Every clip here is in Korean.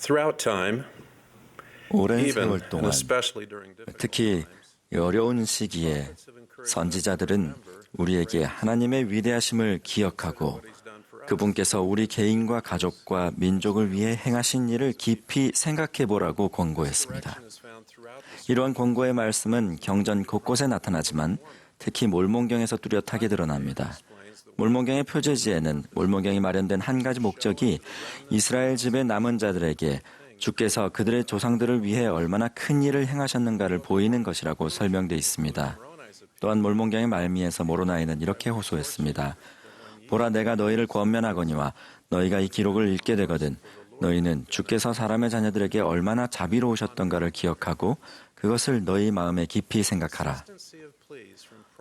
Throughout time, 오랜 even 세월 and 동안 especially during difficult 특히 이 어려운 시기에 선지자들은 우리에게 하나님의 위대하심을 기억하고 그분께서 우리 개인과 가족과 민족을 위해 행하신 일을 깊이 생각해 보라고 권고했습니다. 이러한 권고의 말씀은 경전 곳곳에 나타나지만 특히 몰몬경에서 뚜렷하게 드러납니다. 몰몬경의 표제지에는 몰몬경이 마련된 한 가지 목적이 이스라엘 집의 남은 자들에게 주께서 그들의 조상들을 위해 얼마나 큰 일을 행하셨는가를 보이는 것이라고 설명되어 있습니다. 또한 몰몬경의 말미에서 모로나이는 이렇게 호소했습니다. 보라, 내가 너희를 권면하거니와 너희가 이 기록을 읽게 되거든 너희는 주께서 사람의 자녀들에게 얼마나 자비로우셨던가를 기억하고 그것을 너희 마음에 깊이 생각하라.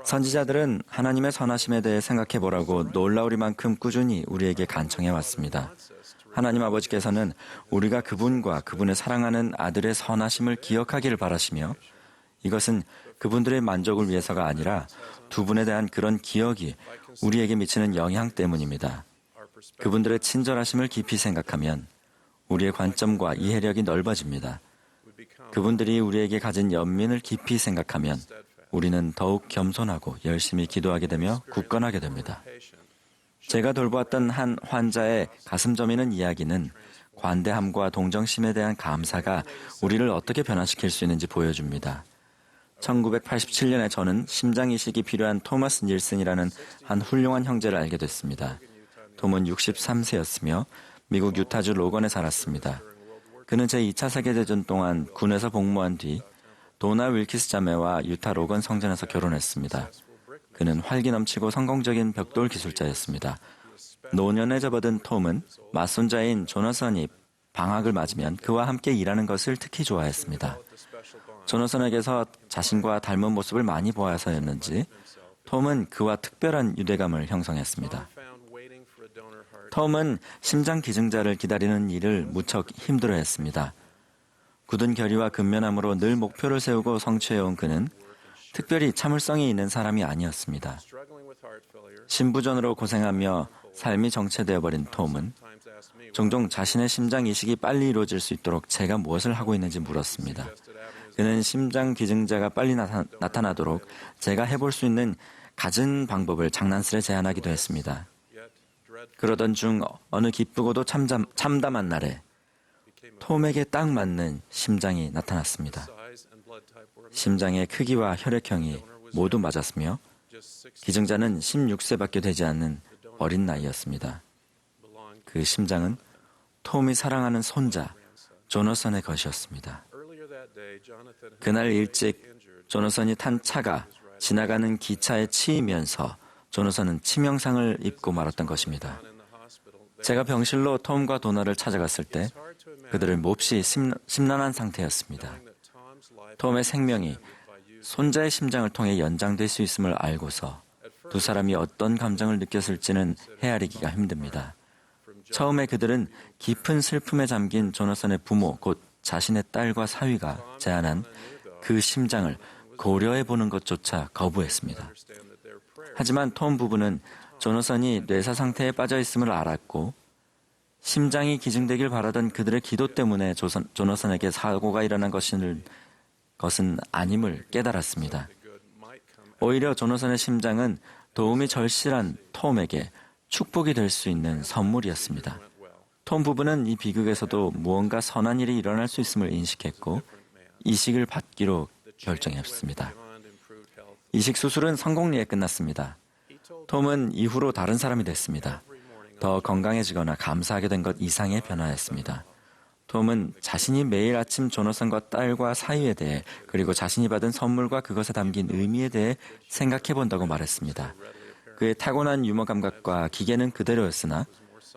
선지자들은 하나님의 선하심에 대해 생각해 보라고 놀라우리만큼 꾸준히 우리에게 간청해 왔습니다. 하나님 아버지께서는 우리가 그분과 그분을 사랑하는 아들의 선하심을 기억하기를 바라시며 이것은 그분들의 만족을 위해서가 아니라 두 분에 대한 그런 기억이 우리에게 미치는 영향 때문입니다. 그분들의 친절하심을 깊이 생각하면 우리의 관점과 이해력이 넓어집니다. 그분들이 우리에게 가진 연민을 깊이 생각하면 우리는 더욱 겸손하고 열심히 기도하게 되며 굳건하게 됩니다. 제가 돌보았던 한 환자의 가슴 저미는 이야기는 관대함과 동정심에 대한 감사가 우리를 어떻게 변화시킬 수 있는지 보여줍니다. 1987년에 저는 심장 이식이 필요한 토마스 닐슨이라는 한 훌륭한 형제를 알게 됐습니다. 톰은 63세였으며 미국 유타주 로건에 살았습니다. 그는 제2차 세계대전 동안 군에서 복무한 뒤 도나 윌키스 자매와 유타 로건 성전에서 결혼했습니다. 그는 활기 넘치고 성공적인 벽돌 기술자였습니다. 노년에 접어든 톰은 맞손자인 조너선이 방학을 맞으면 그와 함께 일하는 것을 특히 좋아했습니다. 조너선에게서 자신과 닮은 모습을 많이 보아서였는지 톰은 그와 특별한 유대감을 형성했습니다. 톰은 심장 기증자를 기다리는 일을 무척 힘들어했습니다. 굳은 결의와 근면함으로 늘 목표를 세우고 성취해온 그는 특별히 참을성이 있는 사람이 아니었습니다. 심부전으로 고생하며 삶이 정체되어버린 톰은 종종 자신의 심장 이식이 빨리 이루어질 수 있도록 제가 무엇을 하고 있는지 물었습니다. 그는 심장 기증자가 빨리 나타나도록 제가 해볼 수 있는 갖은 방법을 장난스레 제안하기도 했습니다. 그러던 중 어느 기쁘고도 참담한 날에 톰에게 딱 맞는 심장이 나타났습니다. 심장의 크기와 혈액형이 모두 맞았으며 기증자는 16세밖에 되지 않는 어린 나이였습니다. 그 심장은 톰이 사랑하는 손자 조너선의 것이었습니다. 그날 일찍 조너선이 탄 차가 지나가는 기차에 치이면서 조너선은 치명상을 입고 말았던 것입니다. 제가 병실로 톰과 도나를 찾아갔을 때 그들을 몹시 심란한 상태였습니다. 톰의 생명이 손자의 심장을 통해 연장될 수 있음을 알고서 두 사람이 어떤 감정을 느꼈을지는 헤아리기가 힘듭니다. 처음에 그들은 깊은 슬픔에 잠긴 조너선의 부모, 곧 자신의 딸과 사위가 제안한 그 심장을 고려해 보는 것조차 거부했습니다. 하지만 톰 부부는 조너선이 뇌사 상태에 빠져 있음을 알았고 심장이 기증되길 바라던 그들의 기도 때문에 조너선에게 사고가 일어난 것은 아님을 깨달았습니다. 오히려 조너선의 심장은 도움이 절실한 톰에게 축복이 될 수 있는 선물이었습니다. 톰 부부는 이 비극에서도 무언가 선한 일이 일어날 수 있음을 인식했고 이식을 받기로 결정했습니다. 이식 수술은 성공리에 끝났습니다. 톰은 이후로 다른 사람이 됐습니다. 더 건강해지거나 감사하게 된 것 이상의 변화였습니다. 톰은 자신이 매일 아침 조너선과 딸과 사이에 대해 그리고 자신이 받은 선물과 그것에 담긴 의미에 대해 생각해 본다고 말했습니다. 그의 타고난 유머 감각과 기계는 그대로였으나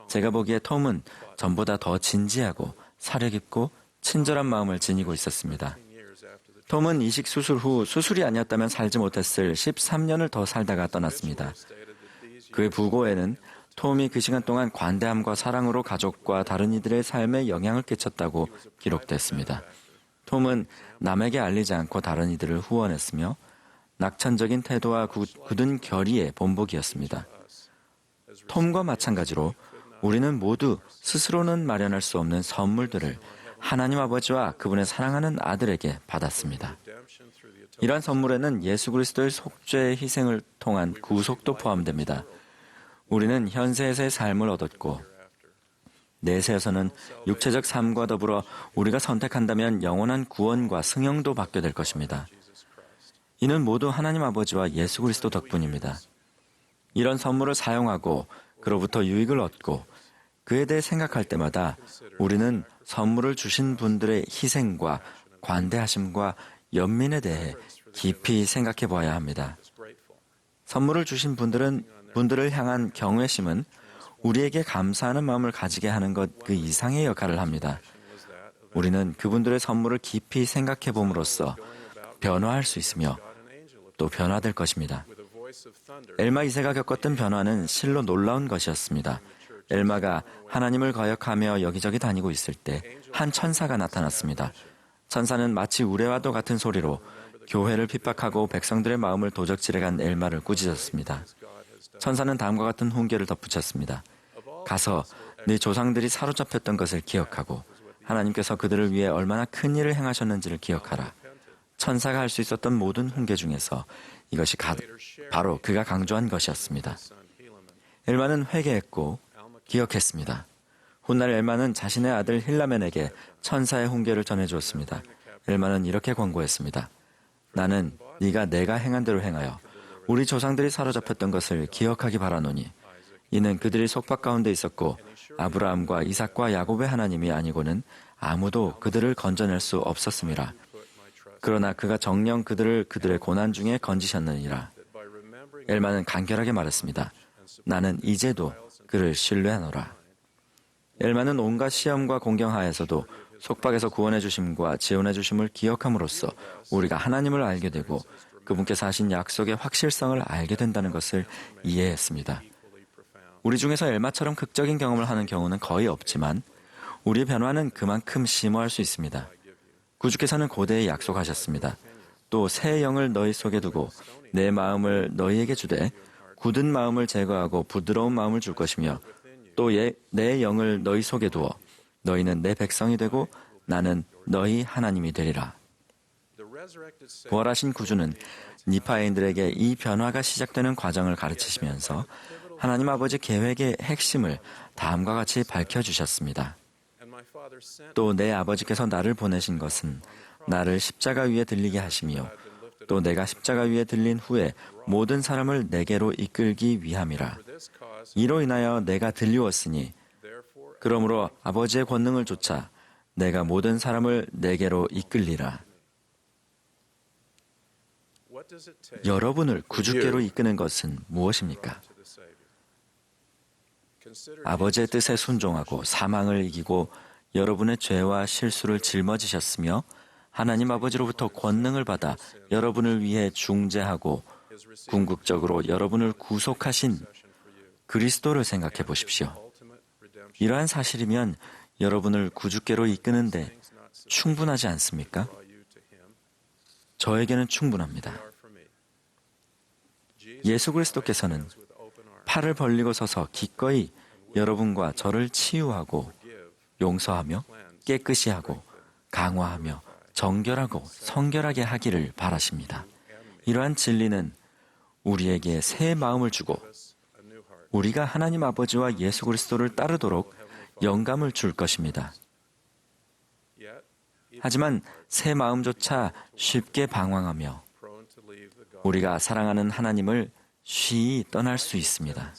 제가 보기에 톰은 전보다 더 진지하고 사려 깊고 친절한 마음을 지니고 있었습니다. 톰은 이식 수술 후 수술이 아니었다면 살지 못했을 13년을 더 살다가 떠났습니다. 그의 부고에는 톰이 그 시간 동안 관대함과 사랑으로 가족과 다른 이들의 삶에 영향을 끼쳤다고 기록됐습니다. 톰은 남에게 알리지 않고 다른 이들을 후원했으며 낙천적인 태도와 굳은 결의의 본보기였습니다. 톰과 마찬가지로 우리는 모두 스스로는 마련할 수 없는 선물들을 하나님 아버지와 그분의 사랑하는 아들에게 받았습니다. 이러한 선물에는 예수 그리스도의 속죄의 희생을 통한 구속도 포함됩니다. 우리는 현세에서의 삶을 얻었고 내세에서는 육체적 삶과 더불어 우리가 선택한다면 영원한 구원과 승영도 받게 될 것입니다. 이는 모두 하나님 아버지와 예수 그리스도 덕분입니다. 이런 선물을 사용하고 그로부터 유익을 얻고 그에 대해 생각할 때마다 우리는 선물을 주신 분들의 희생과 관대하심과 연민에 대해 깊이 생각해 보아야 합니다. 선물을 주신 분들을 향한 경외심은 우리에게 감사하는 마음을 가지게 하는 것 그 이상의 역할을 합니다. 우리는 그분들의 선물을 깊이 생각해 봄으로써 변화할 수 있으며 또 변화될 것입니다. 엘마 2세가 겪었던 변화는 실로 놀라운 것이었습니다. 엘마가 하나님을 거역하며 여기저기 다니고 있을 때 한 천사가 나타났습니다. 천사는 마치 우레와도 같은 소리로 교회를 핍박하고 백성들의 마음을 도적질해간 엘마를 꾸짖었습니다. 천사는 다음과 같은 훈계를 덧붙였습니다. 가서 네 조상들이 사로잡혔던 것을 기억하고 하나님께서 그들을 위해 얼마나 큰 일을 행하셨는지를 기억하라. 천사가 할 수 있었던 모든 훈계 중에서 이것이 바로 그가 강조한 것이었습니다. 엘마는 회개했고 기억했습니다. 훗날 엘마는 자신의 아들 힐라멘에게 천사의 훈계를 전해주었습니다. 엘마는 이렇게 권고했습니다. 나는 네가 내가 행한 대로 행하여 우리 조상들이 사로잡혔던 것을 기억하기 바라노니 이는 그들이 속박 가운데 있었고 아브라함과 이삭과 야곱의 하나님이 아니고는 아무도 그들을 건져낼 수 없었음이라. 그러나 그가 정녕 그들의 고난 중에 건지셨느니라. 엘마는 간결하게 말했습니다. 나는 이제도 그를 신뢰하노라. 엘마는 온갖 시험과 공경하에서도 속박에서 구원해 주심과 지원해 주심을 기억함으로써 우리가 하나님을 알게 되고 그분께서 하신 약속의 확실성을 알게 된다는 것을 이해했습니다. 우리 중에서 엘마처럼 극적인 경험을 하는 경우는 거의 없지만 우리의 변화는 그만큼 심오할 수 있습니다. 구주께서는 고대에 약속하셨습니다. 또 새 영을 너희 속에 두고 내 마음을 너희에게 주되 굳은 마음을 제거하고 부드러운 마음을 줄 것이며 또 내 영을 너희 속에 두어 너희는 내 백성이 되고 나는 너희 하나님이 되리라. 부활하신 구주는 니파인들에게 이 변화가 시작되는 과정을 가르치시면서 하나님 아버지 계획의 핵심을 다음과 같이 밝혀주셨습니다. 또 내 아버지께서 나를 보내신 것은 나를 십자가 위에 들리게 하시며 또 내가 십자가 위에 들린 후에 모든 사람을 내게로 이끌기 위함이라. 이로 인하여 내가 들리웠으니 그러므로 아버지의 권능을 좇아 내가 모든 사람을 내게로 이끌리라. 여러분을 구주께로 이끄는 것은 무엇입니까? 아버지의 뜻에 순종하고 사망을 이기고 여러분의 죄와 실수를 짊어지셨으며 하나님 아버지로부터 권능을 받아 여러분을 위해 중재하고 궁극적으로 여러분을 구속하신 그리스도를 생각해 보십시오. 이러한 사실이면 여러분을 구주께로 이끄는데 충분하지 않습니까? 저에게는 충분합니다. 예수 그리스도께서는 팔을 벌리고 서서 기꺼이 여러분과 저를 치유하고 용서하며 깨끗이 하고 강화하며 정결하고 성결하게 하기를 바라십니다. 이러한 진리는 우리에게 새 마음을 주고 우리가 하나님 아버지와 예수 그리스도를 따르도록 영감을 줄 것입니다. 하지만 새 마음조차 쉽게 방황하며 우리가 사랑하는 하나님을 쉬이 떠날 수 있습니다.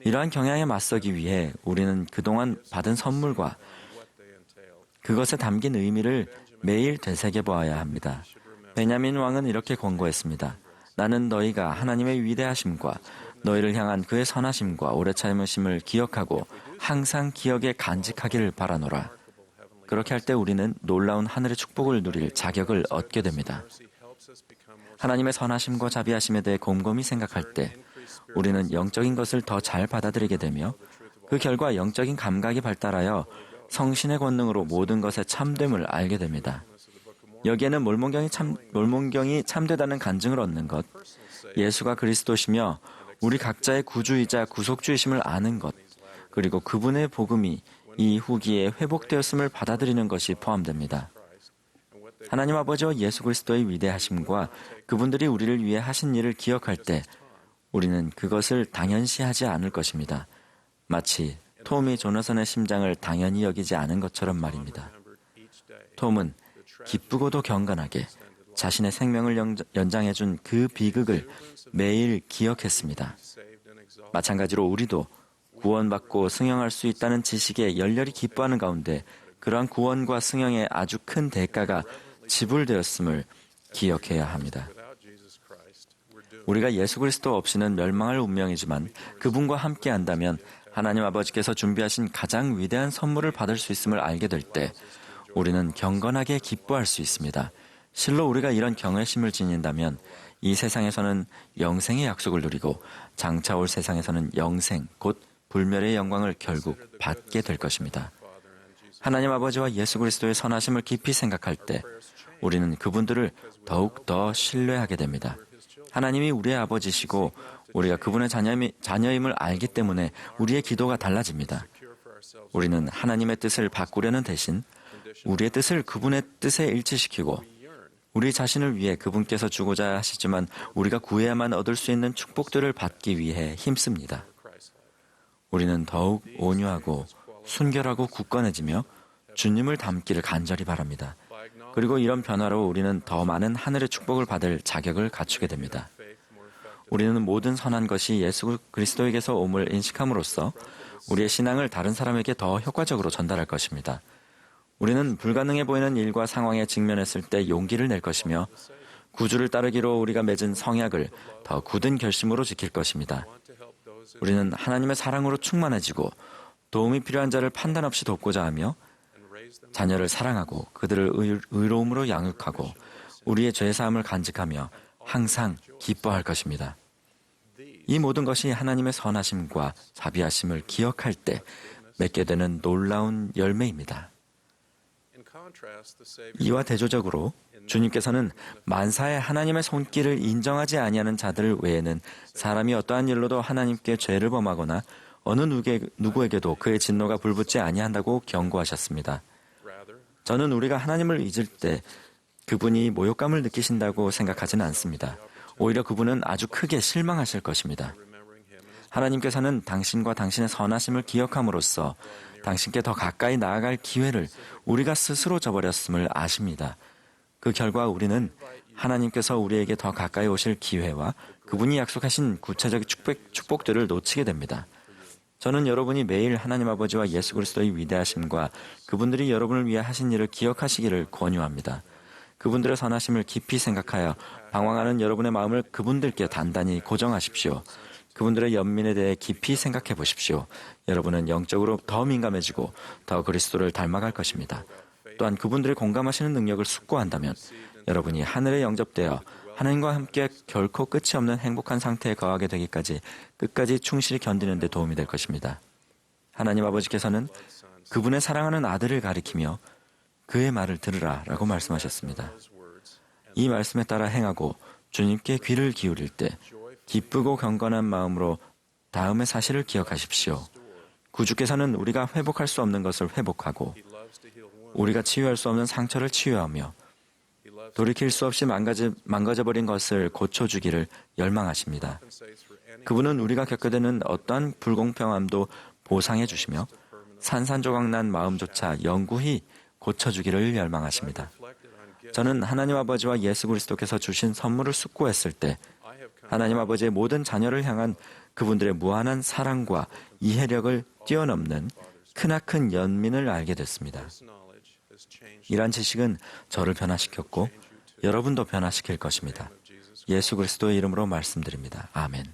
이러한 경향에 맞서기 위해 우리는 그동안 받은 선물과 그것에 담긴 의미를 매일 되새겨보아야 합니다. 베냐민 왕은 이렇게 권고했습니다. 나는 너희가 하나님의 위대하심과 너희를 향한 그의 선하심과 오래 참으심을 기억하고 항상 기억에 간직하기를 바라노라. 그렇게 할 때 우리는 놀라운 하늘의 축복을 누릴 자격을 얻게 됩니다. 하나님의 선하심과 자비하심에 대해 곰곰이 생각할 때 우리는 영적인 것을 더 잘 받아들이게 되며 그 결과 영적인 감각이 발달하여 성신의 권능으로 모든 것의 참됨을 알게 됩니다. 여기에는 몰몬경이 참되다는 간증을 얻는 것, 예수가 그리스도시며 우리 각자의 구주이자 구속주이심을 아는 것, 그리고 그분의 복음이 이 후기에 회복되었음을 받아들이는 것이 포함됩니다. 하나님 아버지와 예수 그리스도의 위대하심과 그분들이 우리를 위해 하신 일을 기억할 때 우리는 그것을 당연시하지 않을 것입니다. 마치 톰이 조나선의 심장을 당연히 여기지 않은 것처럼 말입니다. 톰은 기쁘고도 경건하게 자신의 생명을 연장해준 그 비극을 매일 기억했습니다. 마찬가지로 우리도 구원받고 승영할 수 있다는 지식에 열렬히 기뻐하는 가운데 그러한 구원과 승영의 아주 큰 대가가 지불되었음을 기억해야 합니다. 우리가 예수 그리스도 없이는 멸망할 운명이지만 그분과 함께 한다면 하나님 아버지께서 준비하신 가장 위대한 선물을 받을 수 있음을 알게 될 때 우리는 경건하게 기뻐할 수 있습니다. 실로 우리가 이런 경외심을 지닌다면 이 세상에서는 영생의 약속을 누리고 장차 올 세상에서는 영생, 곧 불멸의 영광을 결국 받게 될 것입니다. 하나님 아버지와 예수 그리스도의 선하심을 깊이 생각할 때 우리는 그분들을 더욱 더 신뢰하게 됩니다. 하나님이 우리의 아버지시고 우리가 그분의 자녀임을 알기 때문에 우리의 기도가 달라집니다. 우리는 하나님의 뜻을 바꾸려는 대신 우리의 뜻을 그분의 뜻에 일치시키고 우리 자신을 위해 그분께서 주고자 하시지만 우리가 구해야만 얻을 수 있는 축복들을 받기 위해 힘씁니다. 우리는 더욱 온유하고 순결하고 굳건해지며 주님을 닮기를 간절히 바랍니다. 그리고 이런 변화로 우리는 더 많은 하늘의 축복을 받을 자격을 갖추게 됩니다. 우리는 모든 선한 것이 예수 그리스도에게서 옴을 인식함으로써 우리의 신앙을 다른 사람에게 더 효과적으로 전달할 것입니다. 우리는 불가능해 보이는 일과 상황에 직면했을 때 용기를 낼 것이며 구주를 따르기로 우리가 맺은 성약을 더 굳은 결심으로 지킬 것입니다. 우리는 하나님의 사랑으로 충만해지고 도움이 필요한 자를 판단 없이 돕고자 하며 자녀를 사랑하고 그들을 의로움으로 양육하고 우리의 죄사함을 간직하며 항상 기뻐할 것입니다. 이 모든 것이 하나님의 선하심과 자비하심을 기억할 때 맺게 되는 놀라운 열매입니다. 이와 대조적으로 주님께서는 만사에 하나님의 손길을 인정하지 아니하는 자들 외에는 사람이 어떠한 일로도 하나님께 죄를 범하거나 어느 누구에게도 그의 진노가 불붙지 아니한다고 경고하셨습니다. 저는 우리가 하나님을 잊을 때 그분이 모욕감을 느끼신다고 생각하지는 않습니다. 오히려 그분은 아주 크게 실망하실 것입니다. 하나님께서는 당신과 당신의 선하심을 기억함으로써 당신께 더 가까이 나아갈 기회를 우리가 스스로 저버렸음을 아십니다. 그 결과 우리는 하나님께서 우리에게 더 가까이 오실 기회와 그분이 약속하신 구체적 축복들을 놓치게 됩니다. 저는 여러분이 매일 하나님 아버지와 예수 그리스도의 위대하심과 그분들이 여러분을 위해 하신 일을 기억하시기를 권유합니다. 그분들의 선하심을 깊이 생각하여 방황하는 여러분의 마음을 그분들께 단단히 고정하십시오. 그분들의 연민에 대해 깊이 생각해 보십시오. 여러분은 영적으로 더 민감해지고 더 그리스도를 닮아갈 것입니다. 또한 그분들의 공감하시는 능력을 숙고한다면 여러분이 하늘에 영접되어 하나님과 함께 결코 끝이 없는 행복한 상태에 거하게 되기까지 끝까지 충실히 견디는 데 도움이 될 것입니다. 하나님 아버지께서는 그분의 사랑하는 아들을 가리키며 그의 말을 들으라 라고 말씀하셨습니다. 이 말씀에 따라 행하고 주님께 귀를 기울일 때 기쁘고 경건한 마음으로 다음의 사실을 기억하십시오. 구주께서는 우리가 회복할 수 없는 것을 회복하고 우리가 치유할 수 없는 상처를 치유하며 돌이킬 수 없이 망가져버린 것을 고쳐주기를 열망하십니다. 그분은 우리가 겪게 되는 어떠한 불공평함도 보상해 주시며 산산조각난 마음조차 영구히 고쳐주기를 열망하십니다. 저는 하나님 아버지와 예수 그리스도께서 주신 선물을 숙고했을 때 하나님 아버지의 모든 자녀를 향한 그분들의 무한한 사랑과 이해력을 뛰어넘는 크나큰 연민을 알게 됐습니다. 이러한 지식은 저를 변화시켰고 여러분도 변화시킬 것입니다. 예수 그리스도의 이름으로 말씀드립니다. 아멘.